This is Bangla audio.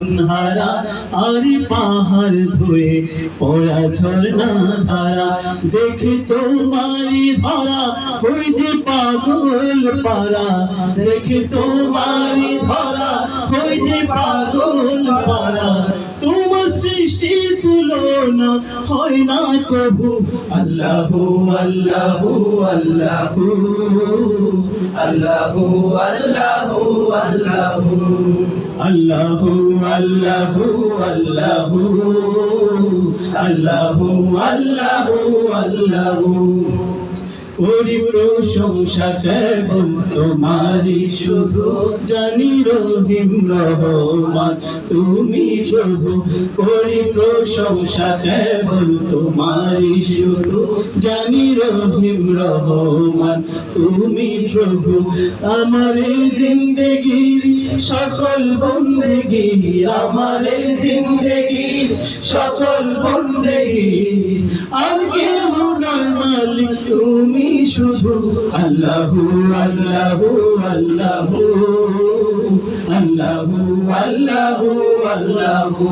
হারা আর পাহাড় ধুয়ে পড়া ঝর্ণা ধারা দেখে তোমারি ধরা হই যে পাগল পারা দেখে তোমারি ধরা হই যে পাগল পারা তোমার সৃষ্টির তুলনা হয় না কবু আল্লাহু আল্লাহু আল্লাহু আল্লাহু আল্লাহু আল্লাহু আল্লাহু আল্লাহু আল্লাহু আল্লাহু আল্লাহু আল্লাহু করি প্রশংসা কেবল তোমারই শুধু জানি রহিম রহমান তুমি প্রভু করি প্রশংসা কেবল তোমারই শুধু জানি রহিম রহমান তুমি প্রভু আমার জিন্দেগির সকল বন্দেগি আমার জিন্দেগির সকল বন্দেগি আর কেউ না মালিক তুমি শুধু আল্লাহু আল্লাহু আল্লাহু আল্লাহু আল্লাহু আল্লাহু